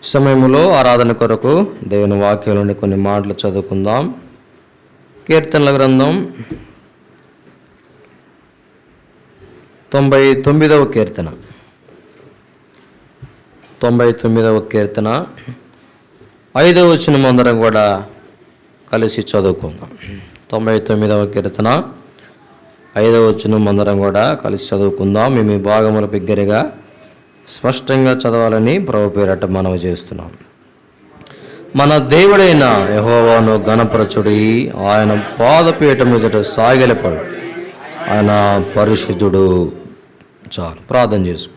సమయంలో ఆరాధన కొరకు దేవుని వాక్యం నుండి కొన్ని మాటలు చదువుకుందాం. కీర్తనల గ్రంథం 99వ కీర్తన 5వ వచనం అందరం కూడా కలిసి చదువుకుందాం. 99వ కీర్తన 5వ వచనం అందరం కూడా కలిసి చదువుకుందాం. మేము ఈ భాగముల బిగ్గరగా స్పష్టంగా చదవాలని ప్రభు పేరట మనవి చేస్తున్నాం. మన దేవుడైన యెహోవాను గణపరచుడి, ఆయన పాదపీఠం ఎదుట సాగిలపడు, ఆయన పరిశుద్ధుడు. చాలు, ప్రార్థన చేసుకో.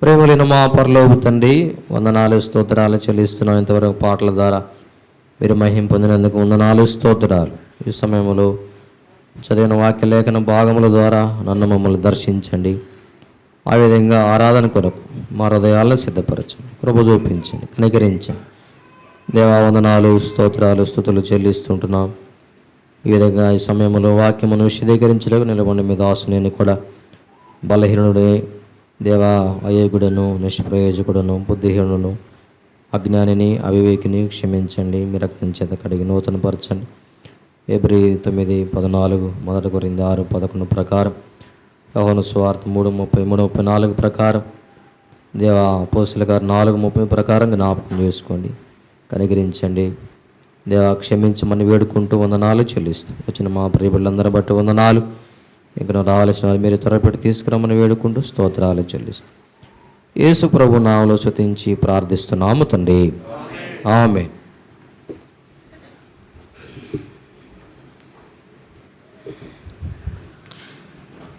ప్రేమలైన మా పరలోక తండ్రి, వందనాలు స్తోత్రాలు చెల్లిస్తున్నాం. ఇంతవరకు పాటల ద్వారా మీరు మహిమ పొందినందుకు వందనాలు స్తోత్రాలు. ఈ సమయంలో చదివిన వాక్య లేఖన భాగముల ద్వారా నన్ను మమ్మల్ని దర్శించండి. ఆ విధంగా ఆరాధన కొరకు మా హృదయాలను సిద్ధపరచండి, కృప చూపించండి, కనికరించండి. దేవా వందనాలు స్తోత్రాలు స్తుతులు చెల్లిస్తుంటున్నాం. ఈ విధంగా ఈ సమయంలో వాక్యమును విశదీకరించడానికి నిలబడి మీ దాసు నేను కూడా బలహీనుడే, దేవా అయోగుడను, నిష్ప్రయోజకుడను, బుద్ధిహీనును, అజ్ఞానిని, అవివేకిని క్షమించండి. మీ రక్తం చేత కడిగి నూతనపరచండి. ఎబ్రీ 9:14, 1 కొరింథీ 6:11 ప్రకారం, యోహాను సువార్త 3:33-34 ప్రకారం, దేవా అపోస్తలుల గారు 4:30 ప్రకారం జ్ఞాపకం చేసుకోండి, కనికరించండి. దేవా క్షమించమని వేడుకుంటూ వందనాలు చెల్లిస్తూ వచ్చిన మా ప్రియబిడ్డలందరూ బట్టి వందనాలు. ఇంకా రావాల్సిన వారు మీరు త్వరపెట్టి తీసుకురమ్మని వేడుకుంటూ స్తోత్రాలు చెల్లిస్తూ యేసు ప్రభు నామములో స్తుతించి ప్రార్థిస్తున్నాము తండ్రి, ఆమేన్.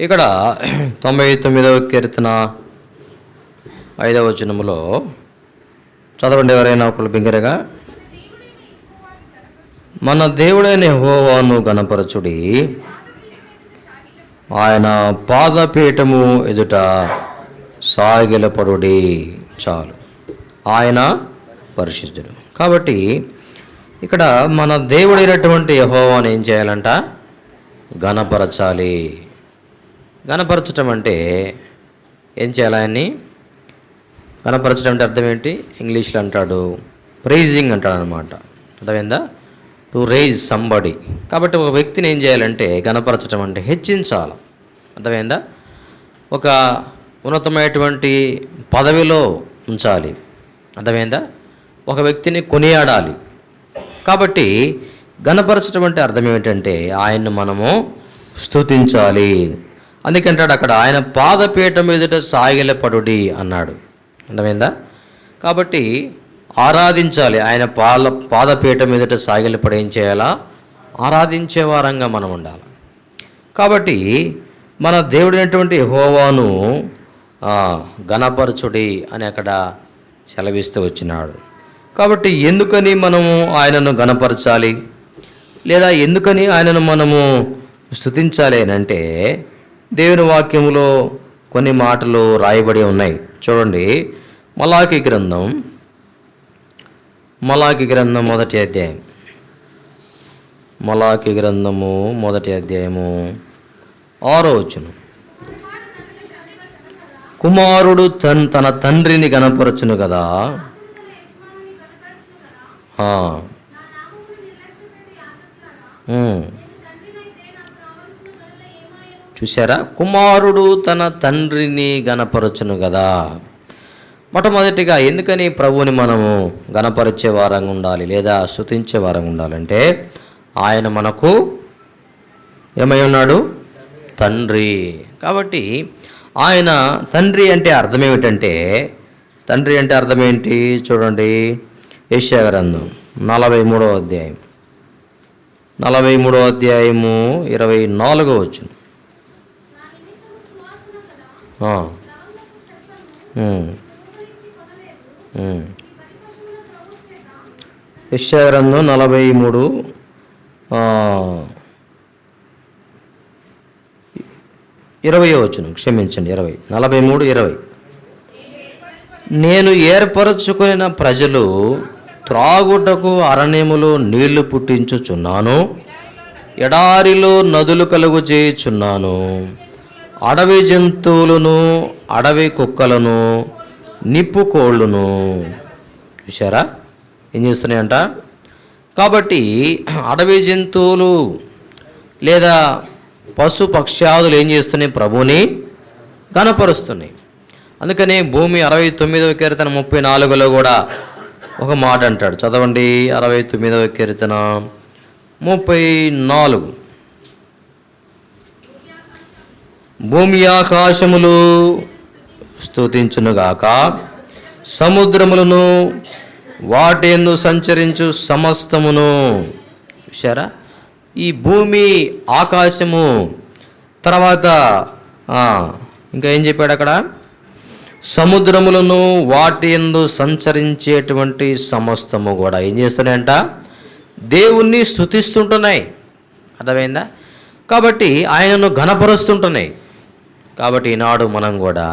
ఇక్కడ 99వ కీర్తన 5వ వచనములో చదవండి ఎవరైనా ఒకరు బిగ్గరగా. మన దేవుడైన యెహోవాను గణపరచుడి, ఆయన పాదపీఠము ఎదుట సాగిలపడుడి. చాలు, ఆయన పరిశుద్ధుడు. కాబట్టి ఇక్కడ మన దేవుడైనటువంటి యెహోవాను ఏం చేయాలంట? గణపరచాలి. గణపరచటం అంటే ఏం చేయాలి? ఆయన్ని గణపరచడం అంటే అర్థం ఏంటి? ఇంగ్లీష్లో అంటాడు ప్రైజింగ్ అంటాడు అనమాట. అర్థమైందా? To raise somebody. కాబట్టి ఒక వ్యక్తిని ఏం చేయాలంటే గణపరచడం అంటే హెచ్చించాలి. అర్థమైందా? ఒక ఉన్నతమైనటువంటి పదవిలో ఉంచాలి. అర్థమైందా? ఒక వ్యక్తిని కొనియాడాలి. కాబట్టి గణపరచడం అంటే అర్థం ఏమిటంటే ఆయన్ని మనము స్తుతించాలి. అందుకంటాడు అక్కడ ఆయన పాదపీఠం ఎదుట సాగిలపడుడి అన్నాడు. అర్థమైందా? కాబట్టి ఆరాధించాలి. ఆయన పాదపీఠం ఎదుట సాగిలపడి ఏం చేయాలా? ఆరాధించే వారంగా మనం ఉండాలి. కాబట్టి మన దేవుడైనటువంటి యెహోవాను గణపరచుడి అని అక్కడ సెలవిస్తూ వచ్చినాడు. కాబట్టి ఎందుకని మనము ఆయనను గణపరచాలి, లేదా ఎందుకని ఆయనను మనము స్తుతించాలి అని అంటే దేవుని వాక్యములో కొన్ని మాటలు రాయబడి ఉన్నాయి. చూడండి, మలాకి గ్రంథం 1వ అధ్యాయం. మలాకి గ్రంథము 1వ అధ్యాయము 6వ వచనం. కుమారుడు తన తండ్రిని గణపరచును కదా. చూసారా? కుమారుడు తన తండ్రిని గణపరచును కదా. మొట్టమొదటిగా ఎందుకని ప్రభువుని మనము గణపరిచే వారంగా ఉండాలి, లేదా స్తుతించే వారంగా ఉండాలంటే ఆయన మనకు ఏమై ఉన్నాడు? తండ్రి. కాబట్టి ఆయన తండ్రి అంటే అర్థం ఏమిటంటే, తండ్రి అంటే అర్థం ఏంటి? చూడండి, యెషయా గ్రంథం 43వ అధ్యాయం 24వ వచనం. యెషయా గ్రంథం 43 20వ వచనం, క్షమించండి 43:20. నేను ఏర్పరచుకున్న ప్రజలు త్రాగుటకు అరణ్యములో నీళ్లు పుట్టించుచున్నాను, ఎడారిలో నదులు కలుగు చేయుచున్నాను. అడవి జంతువులను, అడవి కుక్కలను, నిప్పు కోళ్ళును. చూసారా ఏం చేస్తున్నాయంట? కాబట్టి అడవి జంతువులు లేదా పశు పక్ష్యాదులు ఏం చేస్తున్నాయి? ప్రభువుని కనపరుస్తున్నాయి. అందుకనే భూమి 69వ కీర్తన 34లో కూడా ఒక మాట అంటాడు. చదవండి 69వ కీర్తన 34. భూమి ఆకాశములు స్తుతించునుగాక, సముద్రములను వాటి యందు సంచరించు సమస్తమును. చూశారా? ఈ భూమి, ఆకాశము, తర్వాత ఇంకా ఏం చెప్పాడు అక్కడ? సముద్రములను వాటి యందు సంచరించేటువంటి సమస్తము కూడా ఏం చేస్తున్నాయంట? దేవుణ్ణి స్తుతిస్తుంటున్నాయి. అర్థమైందా? కాబట్టి ఆయనను ఘనపరుస్తుంటున్నాయి. కాబట్టి ఈనాడు మనం కూడా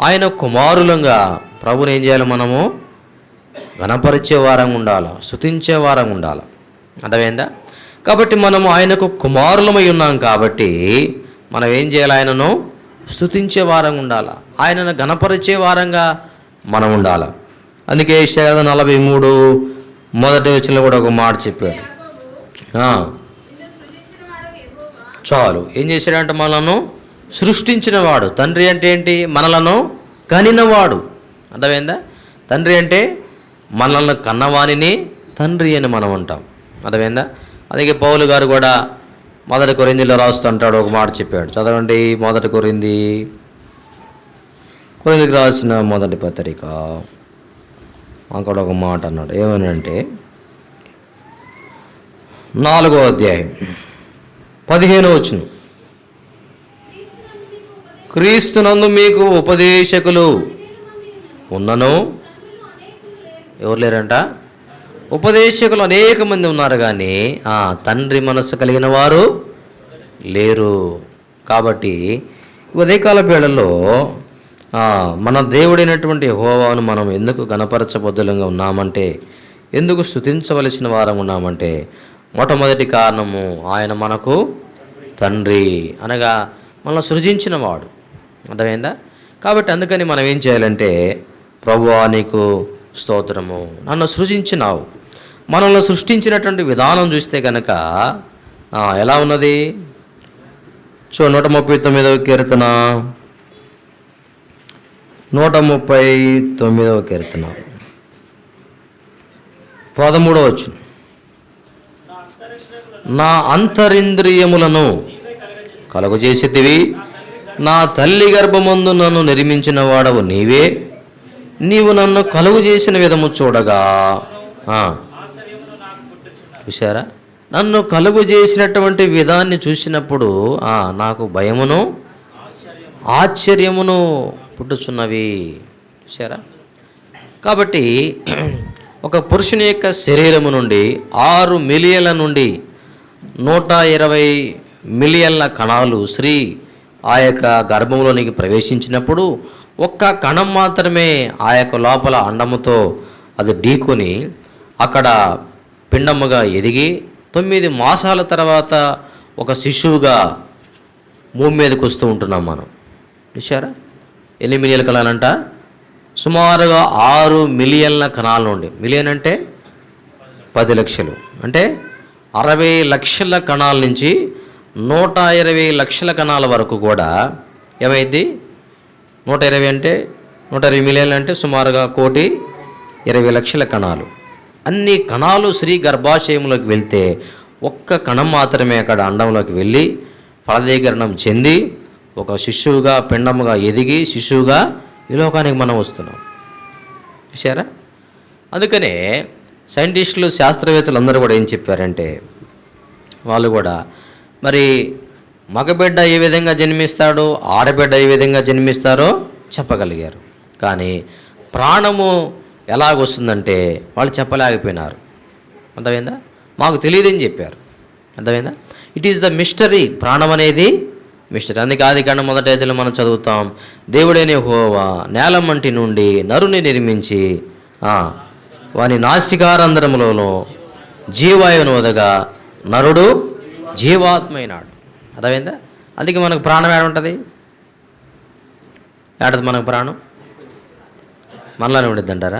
ఆయన కుమారులంగా ప్రభుని ఏం చేయాలి? మనము ఘనపరిచే వారంగా ఉండాలి, స్తుతించే వారంగా ఉండాలి. అర్థమైందా? కాబట్టి మనము ఆయనకు కుమారులమై ఉన్నాం కాబట్టి మనం ఏం చేయాలి? ఆయనను స్తుతించే వారంగా ఉండాలి, ఆయనను ఘనపరిచే వారంగా మనం ఉండాలి. అందుకే యెషయా 43 మొదటి వచనంలో కూడా ఒక మాట చెప్పాడు. చాలు ఏం చేశాడంటే మనలను సృష్టించినవాడు. తండ్రి అంటే ఏంటి? మనలను కనినవాడు. అర్థమైందా? తండ్రి అంటే మనల్ని కన్నవానిని తండ్రి అని మనం అంటాం. అర్థమైందా? అందుకే పౌలు గారు కూడా 1 కొరింథీలో రాస్తుంటాడు, ఒక మాట చెప్పాడు. చదవండి 1 కొరింథీకి రాసిన మొదటి పత్రిక అక్కడ ఒక మాట అన్నాడు. ఏమనంటే 4వ అధ్యాయం 15వ వచనం, క్రీస్తునందు మీకు ఉపదేశకులు ఉన్నను. ఎవరు లేరంట? ఉపదేశకులు అనేక మంది ఉన్నారు, కానీ తండ్రి మనస్సు కలిగిన వారు లేరు. కాబట్టి ఉదయకాల వేళల్లో మన దేవుడైనటువంటి యెహోవాను మనం ఎందుకు ఘనపరచబద్దులంగా ఉన్నామంటే, ఎందుకు స్తుతించవలసిన వారం ఉన్నామంటే, మొట్టమొదటి కారణము ఆయన మనకు తండ్రి, అనగా మనల్ని సృజించిన వాడు. అర్థమైందా? కాబట్టి అందుకని మనం ఏం చేయాలంటే, ప్రభువా నీకు స్తోత్రము, నన్ను సృజించినావు. మనల్ని సృష్టించినటువంటి విధానం చూస్తే కనుక ఎలా ఉన్నది? 139వ కీర్తన 139వ కీర్తన 13వ వచనం, నా అంతరింద్రియములను కలుగజేసితివి, నా తల్లి గర్భమందు నన్ను నిర్మించిన వాడవు నీవే, నీవు నన్ను కలుగు చేసిన విధము చూడగా. చూసారా? నన్ను కలుగు చేసినటువంటి విధాన్ని చూసినప్పుడు నాకు భయమును ఆశ్చర్యమును పుట్టుచున్నవి. చూసారా? కాబట్టి ఒక పురుషుని యొక్క శరీరము నుండి 6 మిలియన్ల నుండి 120 మిలియన్ల కణాలు స్త్రీ ఆ యొక్క గర్భంలోనికి ప్రవేశించినప్పుడు ఒక్క కణం మాత్రమే ఆ యొక్క లోపల అండముతో అది ఢీకొని అక్కడ పిండముగా ఎదిగి 9 మాసాల తర్వాత ఒక శిశువుగా భూమి మీదకి వస్తూ ఉంటున్నాం మనం. చూసారా? ఎన్ని మిలియన్ల కణాలంట? సుమారుగా 6 మిలియన్ల కణాల నుండి, మిలియన్ అంటే 10 లక్షలు, అంటే 60 లక్షల కణాల నుంచి 120 లక్షల కణాల వరకు కూడా ఏమైంది? 120 అంటే 120 మిలియన్లు అంటే సుమారుగా 1,20,00,000 కణాలు. అన్ని కణాలు స్త్రీ గర్భాశయంలోకి వెళ్తే ఒక్క కణం మాత్రమే అక్కడ అండంలోకి వెళ్ళి ఫలదీకరణం చెంది ఒక శిశువుగా పిండముగా ఎదిగి శిశువుగా ఈ లోకానికి మనం వస్తున్నాం. చూసారా? అందుకనే సైంటిస్టులు, శాస్త్రవేత్తలు అందరూ కూడా ఏం చెప్పారంటే, వాళ్ళు కూడా మరి మగబిడ్డ ఏ విధంగా జన్మిస్తాడో, ఆడబిడ్డ ఏ విధంగా జన్మిస్తారో చెప్పగలిగారు. కానీ ప్రాణము ఎలాగొస్తుందంటే వాళ్ళు చెప్పలేకపోయినారు. అర్థమైందా? మాకు తెలియదని చెప్పారు. అర్థమైందా? It is the mystery. ప్రాణం అనేది మిస్టరీ. అందుకే ఆదికాండం 1వ అధ్యాయంలో మనం చదువుతాం, దేవుడైన యెహోవా నేల మంటి నుండి నరుని నిర్మించి వాని నాసికారంధ్రములలో జీవాయువును వదగా నరుడు జీవాత్మైనాడు. అర్థమైందా? అందుకే మనకు ప్రాణం ఏడ ఉంటుంది? ఏటది మనకు ప్రాణం? మనలోనే ఉండిద్ది అంటారా?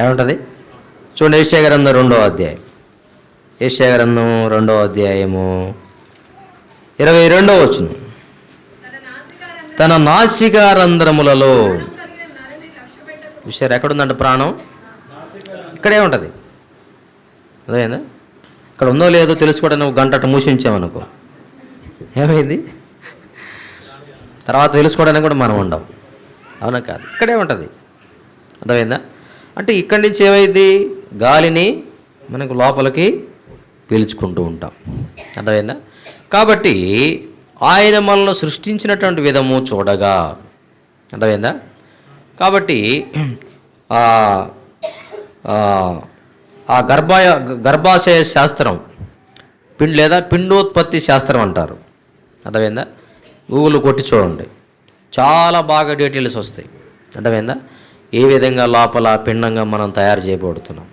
ఏముంటుంది? చూడండి, యెషయా గ్రంథం 2వ అధ్యాయం. యెషయా గ్రంథం 2వ అధ్యాయము 22వ వచనం. తన నాసికారంధ్రములలో విషయం ఎక్కడుందంట ప్రాణం? ఇక్కడే ఉంటుంది. అదేనా? ఇక్కడ ఉందో లేదో తెలుసుకోవడానికి ఒక గంట అటు మూసి ఉంచామనుకో, ఏమైంది? తర్వాత తెలుసుకోవడానికి కూడా మనం ఉండం. అవునా కాదు? ఇక్కడే ఉంటుంది. అర్థమైందా? అంటే ఇక్కడి నుంచి ఏమైంది? గాలిని మనకు లోపలికి పీల్చుకుంటూ ఉంటాం. అర్థమైందా? కాబట్టి ఆయన మనల్ని సృష్టించినటువంటి విధము చూడగా, అర్థమైందా? కాబట్టి ఆ గర్భాశయ శాస్త్రం లేదా పిండోత్పత్తి శాస్త్రం అంటారు. అర్థమైందా? గూగుల్ కొట్టి చూడండి, చాలా బాగా డీటెయిల్స్ వస్తాయి. అర్థమైందా? ఏ విధంగా లోపల పిండంగా మనం తయారు చేయబడుతున్నాం,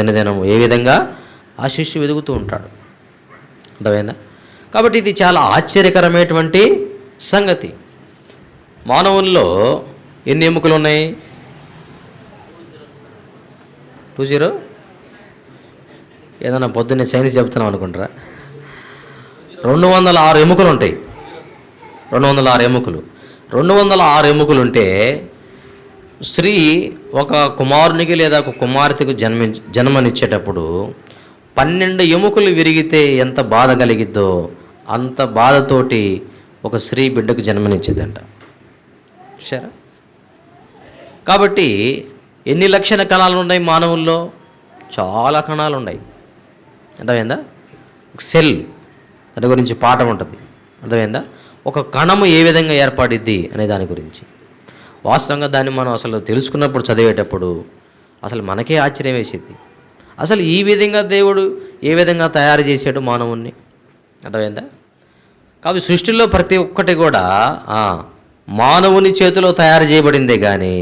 దినదినము ఏ విధంగా ఆ శిష్యు ఎదుగుతూ ఉంటాడు. అర్థమైందా? కాబట్టి ఇది చాలా ఆశ్చర్యకరమైనటువంటి సంగతి. మానవుల్లో ఎన్ని ఎముకలు ఉన్నాయి? 20 ఏదన్నా పొద్దున్నే సైన్స్ చెప్తున్నాం అనుకుంటారా? 206 ఎముకలు ఉంటాయి. 206 ఎముకలు. 206 ఎముకలు ఉంటే స్త్రీ ఒక కుమారునికి లేదా ఒక కుమార్తెకు జన్మనిచ్చేటప్పుడు 12 ఎముకలు విరిగితే ఎంత బాధ కలిగిద్దో అంత బాధతోటి ఒక స్త్రీ బిడ్డకు జన్మనిచ్చేదంట. సరే, కాబట్టి ఎన్ని లక్షల కణాలు ఉన్నాయి మానవుల్లో? చాలా కణాలు ఉన్నాయి. అర్థమైందా? సెల్ దాని గురించి పాఠం ఉంటుంది. అర్థమైందా? ఒక కణము ఏ విధంగా ఏర్పడిద్ది అనే దాని గురించి వాస్తవంగా దాన్ని మనం అసలు తెలుసుకున్నప్పుడు, చదివేటప్పుడు అసలు మనకే ఆశ్చర్యం వేసేది. అసలు ఈ విధంగా దేవుడు ఏ విధంగా తయారు చేశాడు మానవుణ్ణి. అర్థమైందా? కాబట్టి సృష్టిలో ప్రతి ఒక్కటి కూడా మానవుని చేతిలో తయారు చేయబడిందే కానీ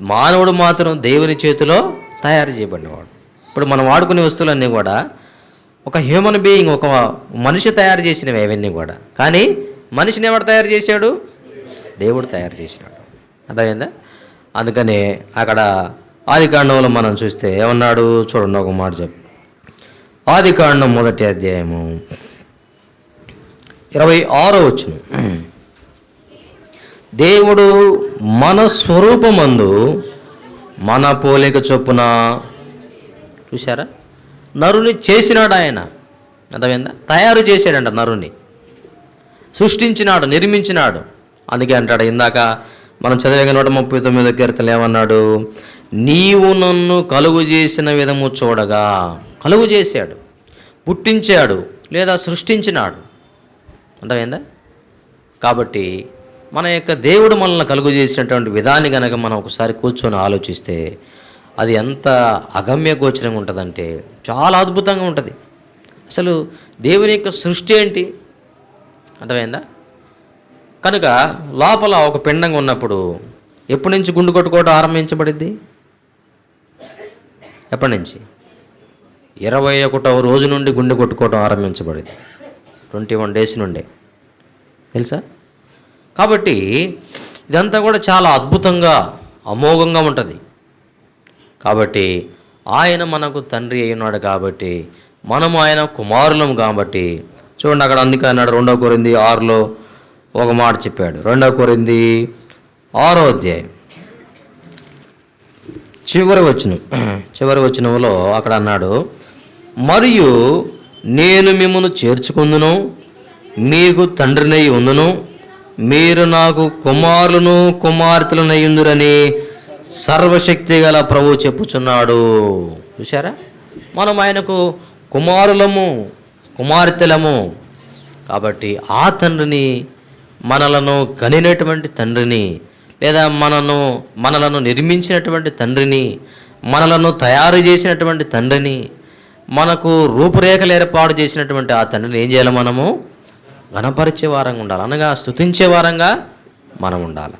మానవుడు మాత్రం దేవుని చేతిలో తయారు చేయబడినవాడు. ఇప్పుడు మనం వాడుకునే వస్తువులన్నీ కూడా ఒక హ్యూమన్ బీయింగ్, ఒక మనిషి తయారు చేసినవి అవన్నీ కూడా. కానీ మనిషిని ఎవడు తయారు చేశాడు? దేవుడు తయారు చేసినాడు. అర్థమైందా? అందుకనే అక్కడ ఆదికాండంలో మనం చూస్తే ఏమన్నాడు చూడండి, ఒక మాట చెప్పు. ఆదికాండం 1వ అధ్యాయము 26వ వచనం. దేవుడు మన స్వరూపమందు మన పోలిక చొప్పున, చూశారా, నరుని చేసినాడు ఆయన. అర్థమైందా? తయారు చేశాడంట, నరుని సృష్టించినాడు, నిర్మించినాడు. అందుకే అంటాడు ఇందాక మనం చదివే 139వ కీర్తనలు ఏమన్నాడు? నీవు నన్ను కలుగు చేసిన విధము చూడగా. కలుగు చేశాడు, పుట్టించాడు లేదా సృష్టించినాడు. అర్థమైందా? కాబట్టి మన యొక్క దేవుడు మనల్ని కలుగు చేసినటువంటి విధాన్ని కనుక మనం ఒకసారి కూర్చొని ఆలోచిస్తే అది ఎంత అగమ్య గోచరంగా ఉంటుందంటే చాలా అద్భుతంగా ఉంటుంది. అసలు దేవుని యొక్క సృష్టి ఏంటి? అర్థమైందా? కనుక లోపల ఒక పిండంగా ఉన్నప్పుడు ఎప్పటి నుంచి గుండు కొట్టుకోవడం ఆరంభించబడింది? ఎప్పటి నుంచి? 21వ రోజు నుండి గుండె కొట్టుకోవడం ఆరంభించబడింది. 21 డేస్ నుండే, తెలుసా? కాబట్టి ఇదంతా కూడా చాలా అద్భుతంగా అమోఘంగా ఉంటుంది. కాబట్టి ఆయన మనకు తండ్రి అయినాడు, కాబట్టి మనము ఆయన కుమారులం. కాబట్టి చూడండి, అక్కడ అందుకే అన్నాడు 2 కొరింథీ 6లో ఒక మాట చెప్పాడు. 2 కొరింథీ 6వ అధ్యాయం చివరి వచనంలో అక్కడ అన్నాడు, మరియు నేను మిమ్మల్ని చేర్చుకుందును, మీకు తండ్రినై ఉందును, మీరు నాకు కుమారులను కుమార్తెలనయ్యుందురని సర్వశక్తి గల ప్రభువు చెప్పుచున్నాడు. చూసారా? మనం ఆయనకు కుమారులము, కుమార్తెలము. కాబట్టి ఆ తండ్రిని, మనలను కనినటువంటి తండ్రిని, లేదా మనలను నిర్మించినటువంటి తండ్రిని, మనలను తయారు చేసినటువంటి తండ్రిని, మనకు రూపురేఖలు ఏర్పాటు చేసినటువంటి ఆ తండ్రిని ఏం చేయాలి? మనము ఘనపరిచే వారంగా ఉండాలి, అనగా స్తుతించే వారంగా మనం ఉండాలి.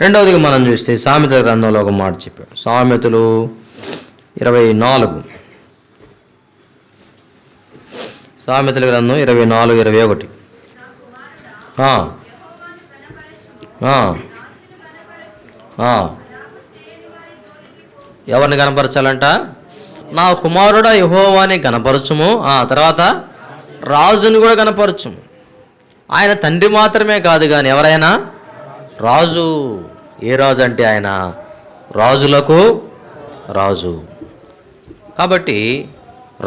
రెండవదిగా మనం చూస్తే సామెతల గ్రంథంలో ఒక మాట చెప్పాడు. సామెతలు 24, సామెతల గ్రంథం 24, 21. ఆ, ఆ. ఎవరిని కనపరచాలంట? నా కుమారుడా యెహోవాని కనపరచుము. తర్వాత రాజుని కూడా కనపరచుము. ఆయన తండ్రి మాత్రమే కాదు కానీ ఎవరైనా రాజు. ఏ రాజు అంటే ఆయన రాజులకు రాజు. కాబట్టి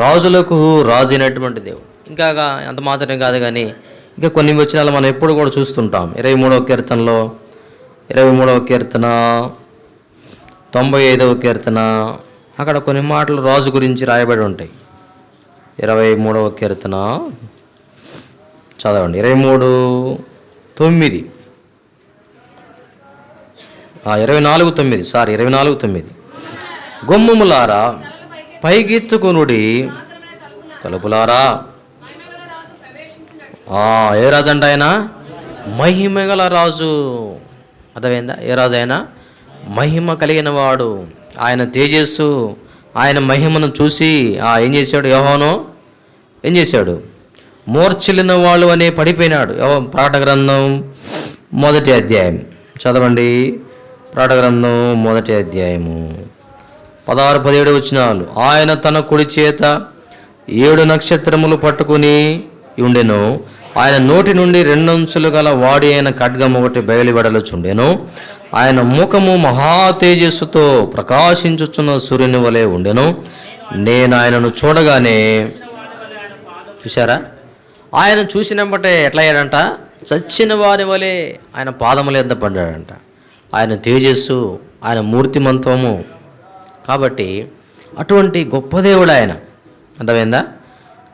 రాజులకు రాజు అయినటువంటి దేవుడు. ఇంకా అంత మాత్రమే కాదు కానీ ఇంకా కొన్ని వచనాలు మనం ఎప్పుడు కూడా చూస్తుంటాం. 23వ కీర్తనలో, 23వ కీర్తన, 95వ కీర్తన, అక్కడ కొన్ని మాటలు రాజు గురించి రాయబడి ఉంటాయి. 23వ కీర్తన చదవండి. 23:9, 24:9. గుమ్మములారా పైకెత్తుకొనుడి, తలుపులారా. ఏ రాజు అంట ఆయన? మహిమగల రాజు. అర్థమైందా? ఏ రాజు ఆయన? మహిమ కలిగిన వాడు. ఆయన తేజస్సు, ఆయన మహిమను చూసి ఏం చేశాడు? యోహాను ఏం చేశాడు? మూర్ఛిల్లిన వాళ్ళు అనే పడిపోయినాడు. ప్రకటన గ్రంథం 1వ అధ్యాయం చదవండి. ప్రకటన గ్రంథం 1వ అధ్యాయము 16-17 వచనాలు. ఆయన తన కుడి చేత 7 నక్షత్రములు పట్టుకుని ఉండెను. ఆయన నోటి నుండి 2 అంచులు గల వాడి అయిన ఖడ్గము ఒకటి బయలువెడలుచుండెను. ఆయన ముఖము మహా తేజస్సుతో ప్రకాశించుచున్న సూర్యుని వలె ఉండెను. నేను ఆయనను చూడగానే, చూశారా? ఆయన చూసినప్పటే ఎట్లా అయ్యాడంట? చచ్చిన వారి వలె ఆయన పాదముల యొద్ద పడ్డాడంట. ఆయన తేజస్సు, ఆయన మూర్తిమంతము. కాబట్టి అటువంటి గొప్ప దేవుడు ఆయన. అర్థమైందా?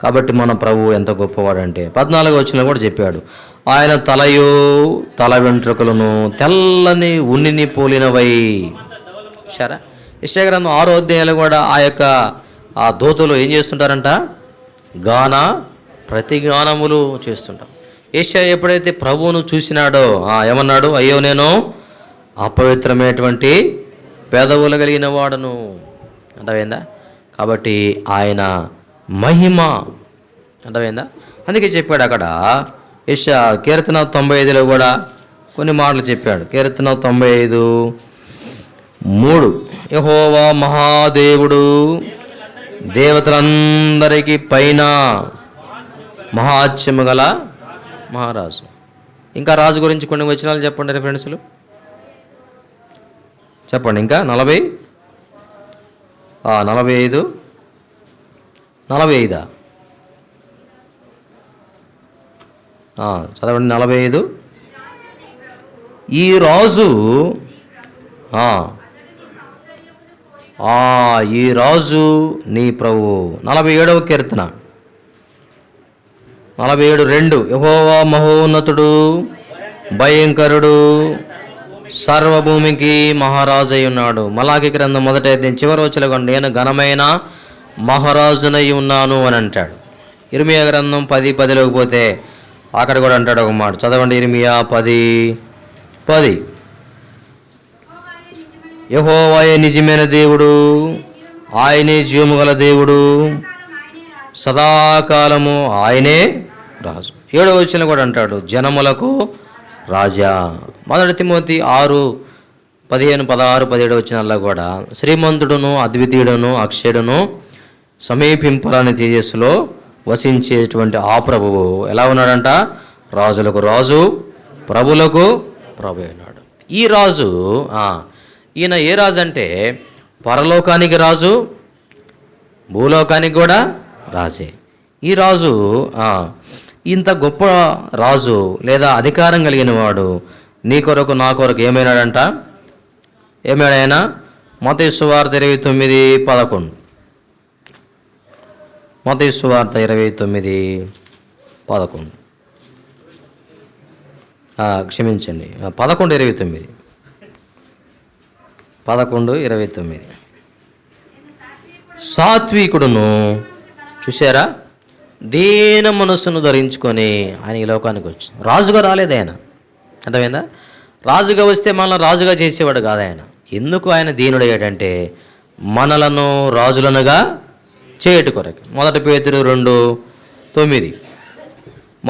కాబట్టి మన ప్రభువు ఎంత గొప్పవాడంటే 14వ వచనంలో కూడా చెప్పాడు, ఆయన తలయు తల వెంట్రుకలను తెల్లని ఉన్నిని పోలినవై. సరే, యెషయా గ్రంథం 6వ అధ్యాయంలో కూడా ఆ దూతలు ఏం చేస్తుంటారంట? ప్రతిగానములు చేస్తుంటాం. యెషయా ఎప్పుడైతే ప్రభువును చూసినాడో ఏమన్నాడు? అయ్యో, నేను అపవిత్రమైనటువంటి పెదవులు కలిగిన వాడను. అర్థమైందా? కాబట్టి ఆయన మహిమ. అర్థమైందా? అందుకే చెప్పాడు అక్కడ యెషయా కీర్తన 95లో కూడా కొన్ని మాటలు చెప్పాడు. కీర్తన 95:3, యెహోవా మహాదేవుడు, దేవతలందరికీ పైన మహాత్మ్యము గల మహారాజు. ఇంకా రాజు గురించి కొన్ని వచనాలు చెప్పండి ఫ్రెండ్స్లు, చెప్పండి. ఇంకా 45 చదవండి. 45. ఈ రాజు ఈ రాజు నీ ప్రభువు. 47వ కీర్తన 47:2, యెహోవా మహోన్నతుడు, భయంకరుడు, సర్వభూమికి మహారాజు అయి ఉన్నాడు. మలాకి గ్రంథం 1వ అధ్యాయం చివరి వచనంలో నేను ఘనమైన మహారాజునై ఉన్నాను అని అంటాడు. ఇర్మియా గ్రంథం 10:10లోకి పోతే అక్కడ కూడా అంటాడు ఒక మాట. చదవండి. ఇర్మియా 10:10. యెహోవాయే నిజమైన దేవుడు, ఆయనే జీవము గల దేవుడు, సదాకాలము ఆయనే రాజు. 7వ వచనం కూడా అంటాడు, జనములకు రాజా. 1 తిమోతి 6:15, 16, 17 వచనాల్లో కూడా శ్రీమంతుడును, అద్వితీయుడును, అక్షయుడును, సమీపింపరాని తేజస్సులో వసించేటువంటి ఆ ప్రభువు ఎలా ఉన్నాడంట? రాజులకు రాజు, ప్రభులకు ప్రభు అయినాడు. ఈ రాజు ఈయన ఏ రాజు అంటే పరలోకానికి రాజు, భూలోకానికి కూడా రాజే. ఈ రాజు ఇంత గొప్ప రాజు లేదా అధికారం కలిగిన వాడు నీ కొరకు నా కొరకు ఏమైనాడంట? ఏమైనా? మత్తయి సువార్త 29:11. మత్తయి సువార్త 29:11. క్షమించండి, 11:29. 11:29. సాత్వికుడును, చూసారా, దీన మనస్సును ధరించుకొని ఆయన ఈ లోకానికి వచ్చి రాజుగా రాలేదు ఆయన. అర్థమైందా? రాజుగా వస్తే మనల్ని రాజుగా చేసేవాడు కాదు ఆయన. ఎందుకు ఆయన దీనుడయ్యాడంటే మనలను రాజులనుగా చేయటి కొరకు. 1 పేతురు 2:9.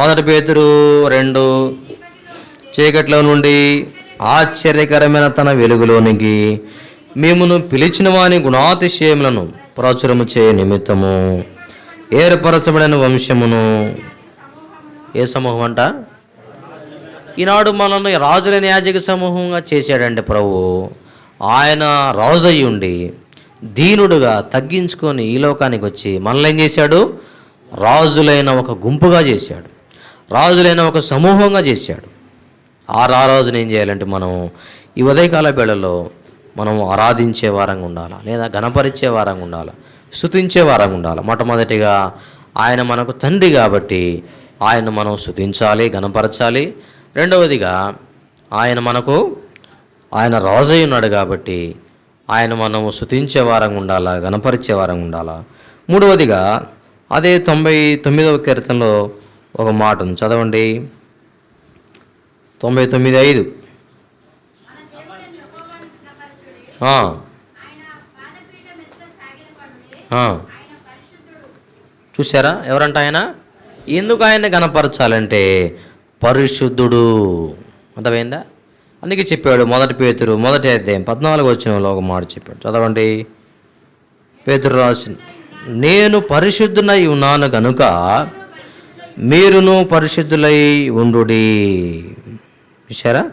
1 పేతురు 2, చీకట్లో నుండి ఆశ్చర్యకరమైన తన వెలుగులోనికి మేమును పిలిచిన వాని గుణాతిశయములను ప్రచురము చేయ నిమిత్తము ఏర్పరచబడిన వంశమును. ఏ సమూహం అంట? ఈనాడు మనల్ని రాజులైన యాజక సమూహంగా చేశాడండి ప్రభు. ఆయన రాజు అయి ఉండి దీనుడుగా తగ్గించుకొని ఈ లోకానికి వచ్చి మనల్ని ఏం చేశాడు? రాజులైన ఒక గుంపుగా చేశాడు, రాజులైన ఒక సమూహంగా చేశాడు. ఆ రాజుని ఏం చేయాలంటే మనం ఈ ఉదయకాల వేళల్లో మనం ఆరాధించే వారంగా ఉండాలా, లేదా గణపరిచే వారంగా ఉండాలా, స్తుతించే వారంగా ఉండాలి. మొట్టమొదటిగా ఆయన మనకు తండ్రి కాబట్టి ఆయన మనం స్తుతించాలి, గణపరచాలి. రెండవదిగా ఆయన రాజై ఉన్నాడు కాబట్టి ఆయన మనం స్తుతించే వారంగా ఉండాలా, గణపరిచే వారంగా ఉండాలా. మూడవదిగా అదే 99వ కీర్తనలో ఒక మాట ఉంది, చదవండి. 99:5. చూసారా ఎవరంట ఆయన? ఎందుకు ఆయన గణపరచాలంటే పరిశుద్ధుడు. అర్థమైందా? అందుకే చెప్పాడు మొదటి పేతురు 1:14 ఒక మాట చెప్పాడు, చదవండి. పేతురు రాసిన, నేను పరిశుద్ధునై ఉన్నాను గనుక మీరును పరిశుద్ధులై ఉండుడి. చూసారా?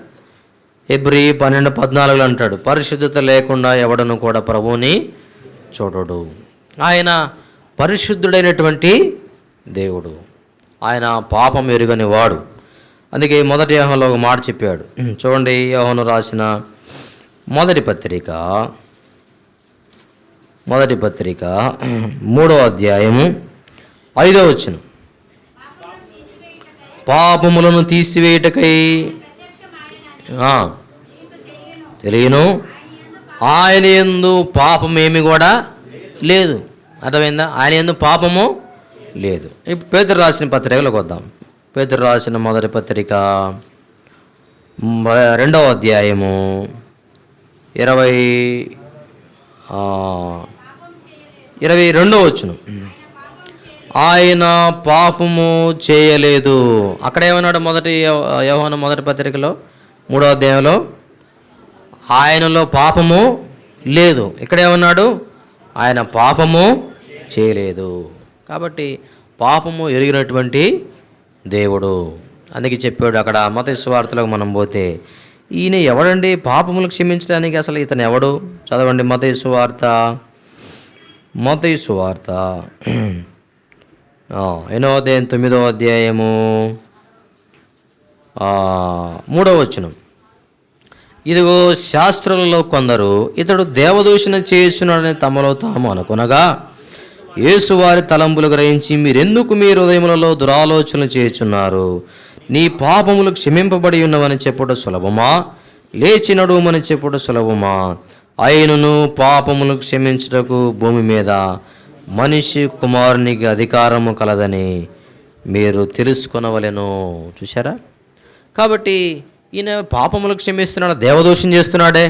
హెబ్రీ 12:14 అంటాడు, పరిశుద్ధత లేకుండా ఎవడను కూడా ప్రభువుని చూడడు. ఆయన పరిశుద్ధుడైనటువంటి దేవుడు, ఆయన పాపం ఎరుగని వాడు. అందుకే మొదటి యోహానులో ఒక మాట చెప్పాడు, చూడండి. యోహాను రాసిన మొదటి పత్రిక 3వ అధ్యాయము 5వ వచనం. పాపములను తీసివేయుటకై తెలియను, ఆయన యందు పాపం ఏమి కూడా లేదు. అర్థమైందా? ఆయన యందు పాపము లేదు. ఇప్పుడు పేతురు రాసిన పత్రికలోకి వద్దాం. పేతురు రాసిన మొదటి పత్రిక 2వ అధ్యాయము 22వ వచనం. ఆయన పాపము చేయలేదు. అక్కడ ఏమన్నాడు? యోహాను మొదటి పత్రికలో 3వ అధ్యాయంలో ఆయనలో పాపము లేదు. ఇక్కడ ఏమన్నాడు? ఆయన పాపము చేయలేదు. కాబట్టి పాపము ఎరిగినటువంటి దేవుడు. అందుకే చెప్పాడు అక్కడ మత్తయి సువార్తలోకి మనం పోతే, ఈయన ఎవడండి పాపములు క్షమించడానికి? అసలు ఇతను ఎవడు? చదవండి మత్తయి సువార్త 9వ అధ్యాయము 3వ వచనం. ఇదిగో శాస్త్రులలో కొందరు ఇతడు దేవదూషణ చేయుచున్నాడని తమలో తాము అనుకొనగా యేసు వారి తలంపులు గ్రహించి, మీరెందుకు మీ హృదయములలో దురాలోచనలు చేయుచున్నారు? నీ పాపములు క్షమింపబడి ఉన్నవని చెప్పుట సులభమా, లేచి నడుమని చెప్పుట సులభమా? అయినను పాపములు క్షమించుటకు భూమి మీద మనిషి కుమారునికి అధికారము కలదని మీరు తెలుసుకొనవలెను. చూసారా? కాబట్టి ఈయన పాపములు క్షమిస్తున్నాడు, దేవదోషం చేస్తున్నాడే.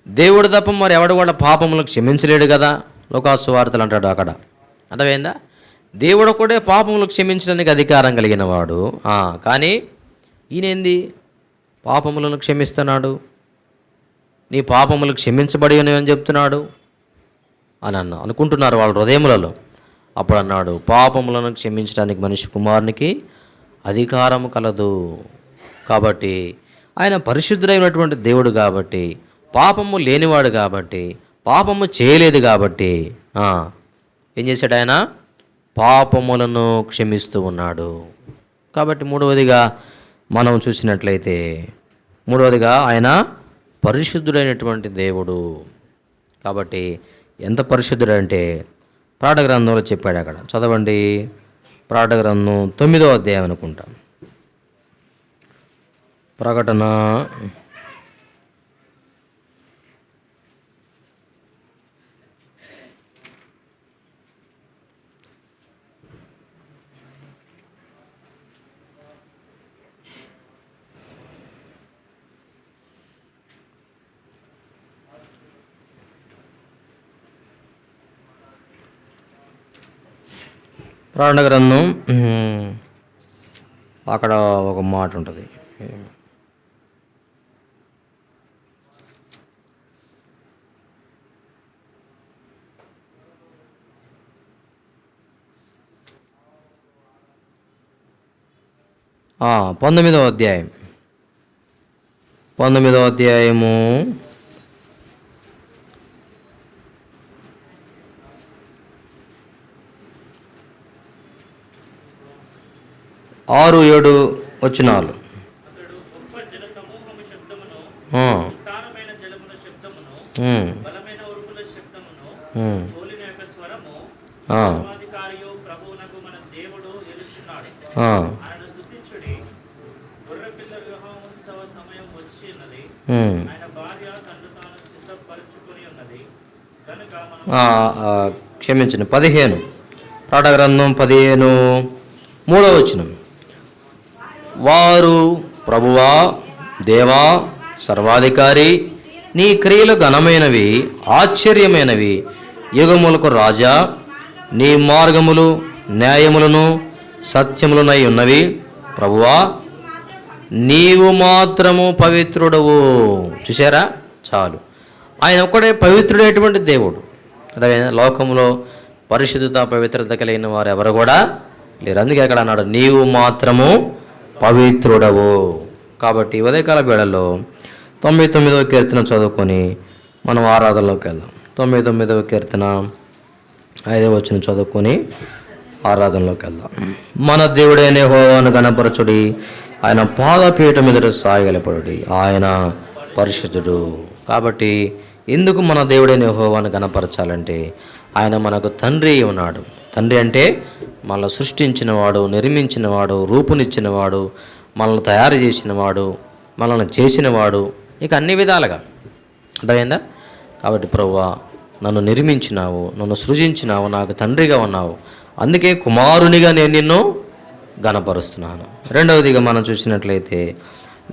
దేవుడు తప్ప మరి ఎవడు కూడా పాపములు క్షమించలేడు కదా. లోకాసు వార్తలు అంటాడు అక్కడ. అర్థమైందా? దేవుడు కూడా పాపములు క్షమించడానికి అధికారం కలిగిన వాడు. కానీ ఈయనేంది పాపములను క్షమిస్తున్నాడు, నీ పాపములు క్షమించబడి ఉన్నాయని చెప్తున్నాడు అని అనుకుంటున్నారు వాళ్ళ హృదయములలో. అప్పుడు అన్నాడు, పాపములను క్షమించడానికి మనిషి కుమారునికి అధికారము కలదు. కాబట్టి ఆయన పరిశుద్ధుడైనటువంటి దేవుడు కాబట్టి, పాపము లేనివాడు కాబట్టి, పాపము చేయలేదు కాబట్టి ఏం చేశాడు? ఆయన పాపములను క్షమిస్తూ ఉన్నాడు. కాబట్టి మూడవదిగా మనం చూసినట్లయితే, ఆయన పరిశుద్ధుడైనటువంటి దేవుడు. కాబట్టి ఎంత పరిశుద్ధుడంటే ప్రకటన గ్రంథంలో చెప్పాడు అక్కడ. చదవండి, ప్రకటన గ్రంథం 9వ అధ్యాయం అనుకుంటాం. ప్రకటన ప్రకటన గ్రంథం అక్కడ ఒక మాట ఉంటుంది, 19వ అధ్యాయం 19వ అధ్యాయము 6-7 వచనాలు. క్షమించండి, 15 పాఠ గ్రంథం 15:3 వచనం. వారు, ప్రభువా, దేవా, సర్వాధికారి, నీ క్రియలు ఘనమైనవి, ఆశ్చర్యమైనవి, యుగములకు రాజా, నీ మార్గములు న్యాయములను సత్యములనై ఉన్నవి. ప్రభువా, నీవు మాత్రము పవిత్రుడవు. చూసారా, చాలు. ఆయన ఒక్కడే పవిత్రుడైనటువంటి దేవుడు. అదే లోకంలో పరిశుద్ధత పవిత్రత కలిగిన వారు ఎవరు కూడా లేరు. అందుకే అక్కడ అన్నాడు, నీవు మాత్రము పవిత్రుడవు. కాబట్టి ఉదయకాల వేళల్లో 99వ కీర్తన చదువుకొని మనం ఆరాధనలోకి వెళ్దాం. 99వ కీర్తన 5వ వచనం చదువుకొని ఆరాధనలోకి వెళ్దాం. మన దేవుడైన యెహోవాను గణపరచుడి, ఆయన పాదపీఠం ఎదుట సాగిలపడుడి, ఆయన పరిశుద్ధుడు. కాబట్టి ఎందుకు మన దేవుడైన యెహోవాను గణపరచాలంటే, ఆయన మనకు తండ్రి ఉన్నాడు. తండ్రి అంటే మనల్ని సృష్టించినవాడు, నిర్మించినవాడు, రూపునిచ్చినవాడు, మనల్ని తయారు చేసినవాడు, మనల్ని చేసినవాడు, ఇక అన్ని విధాలుగా. అర్థమైందా? కాబట్టి ప్రభువా, నన్ను నిర్మించినావు, నన్ను సృజించినావు, నాకు తండ్రిగా ఉన్నావు, అందుకే కుమారునిగా నేను నిన్ను గణపరుస్తున్నాను. రెండవదిగా మనం చూసినట్లయితే,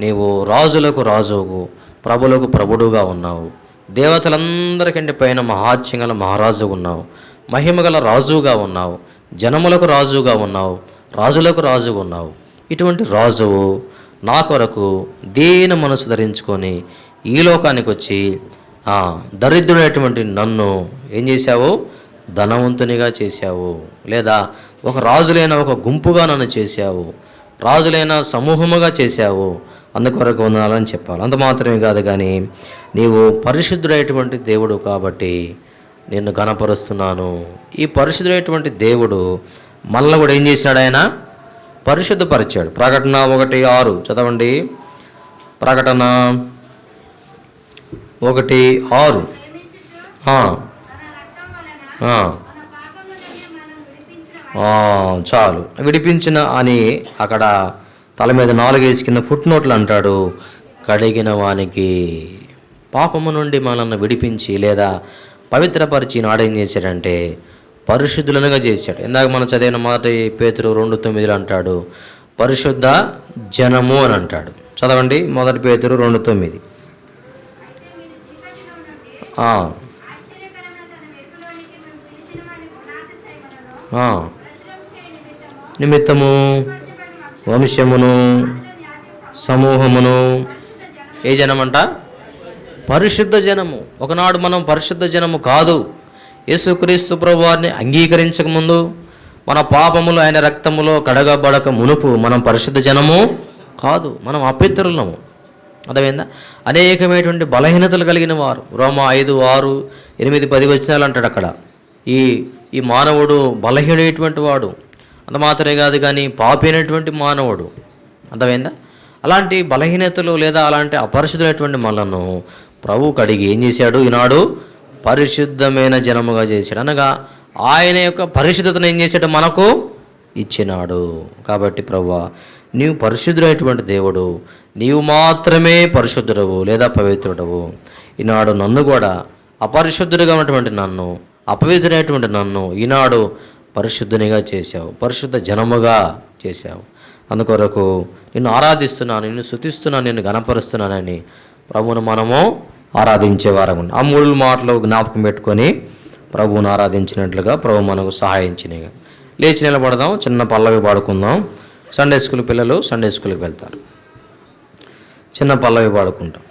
నీవు రాజులకు రాజువు, ప్రభులకు ప్రభుడుగా ఉన్నావు, దేవతలందరికంటే పైన మహాత్యంగల మహారాజుగా ఉన్నావు, మహిమగల రాజుగా ఉన్నావు, జనములకు రాజుగా ఉన్నావు, రాజులకు రాజుగా ఉన్నావు. ఇటువంటి రాజువు నా కొరకు దీన మనసు ధరించుకొని ఈ లోకానికి వచ్చి దరిద్రుడైనటువంటి నన్ను ఏం చేశావు? ధనవంతునిగా చేశావు. లేదా ఒక రాజులైన ఒక గుంపుగా నన్ను చేశావు, రాజులైన సమూహముగా చేశావు. అందుకొరకు వందనాలని చెప్పాలి. అంత మాత్రమే కాదు, కానీ నీవు పరిశుద్ధుడైనటువంటి దేవుడు కాబట్టి నిన్ను ఘనపరుస్తున్నాను. ఈ పరిశుద్ధుడైనటువంటి దేవుడు మనల్ని కూడా ఏం చేశాడు? ఆయన పరిశుద్ధపరిచాడు. ప్రకటన 1:6 చదవండి. ప్రకటన 1:6. చాలు. విడిపించిన అని అక్కడ తల మీద 4 వేసి కింద ఫుట్ నోట్లు అంటాడు. కడిగిన వానికి, పాపము నుండి మనల్ని విడిపించి లేదా పవిత్రపరిచి నాడేం చేశాడంటే పరిశుద్ధులనుగా చేశాడు. ఇందాక మనం చదివిన మొదటి పేతురు 2:9 అంటాడు పరిశుద్ధ జనము అని అంటాడు. చదవండి, మొదటి పేతురు 2:9. నిమిత్తము, వంశమును, సమూహమును, ఏ జనమంట? పరిశుద్ధ జనము. ఒకనాడు మనం పరిశుద్ధ జనము కాదు. యేసుక్రీస్తు ప్రభువారిని అంగీకరించకముందు, మన పాపములు ఆయన రక్తములో కడగబడక మునుపు మనం పరిశుద్ధ జనము కాదు, మనం అపవిత్రులము. అర్థమైందా? అనేకమైనటువంటి బలహీనతలు కలిగిన వారు. రోమా 5, 6, 8, 10 వచనాలు అంటాడు అక్కడ. ఈ మానవుడు బలహీనమైనటువంటి వాడు. అంత మాత్రమే కాదు, కానీ పాపి అయినటువంటి మానవుడు. అర్థమైందా? అలాంటి బలహీనతలు లేదా అలాంటి అపరిశుద్ధమైనటువంటి మనలను ప్రభు కడిగి ఏం చేశాడు? ఈనాడు పరిశుద్ధమైన జనముగా చేశాడు. అనగా ఆయన యొక్క పరిశుద్ధతను ఏం చేశాడు? మనకు ఇచ్చినాడు. కాబట్టి ప్రభువా, నీవు పరిశుద్ధుడైనటువంటి దేవుడు, నీవు మాత్రమే పరిశుద్ధుడవు లేదా పవిత్రుడవు. ఈనాడు నన్ను కూడా, అపరిశుద్ధుడిగా ఉన్నటువంటి నన్ను, అపవిత్రుడైనటువంటి నన్ను ఈనాడు పరిశుద్ధునిగా చేశావు, పరిశుద్ధ జనముగా చేశావు. అందుకొరకు నిన్ను ఆరాధిస్తున్నాను, నిన్ను స్తుతిస్తున్నాను, నిన్ను గణపరుస్తున్నానని ప్రభువును మనము ఆరాధించేవారం. ఆ 3 మాటలు జ్ఞాపకం పెట్టుకొని ప్రభువును ఆరాధించినట్లుగా ప్రభు మనకు సహాయించినగా. లేచి నిలబడదాం, చిన్న పల్లవి పాడుకుందాం. సండే స్కూల్ పిల్లలు సండే స్కూల్కి వెళ్తారు. చిన్న పల్లవి పాడుకుంటాం.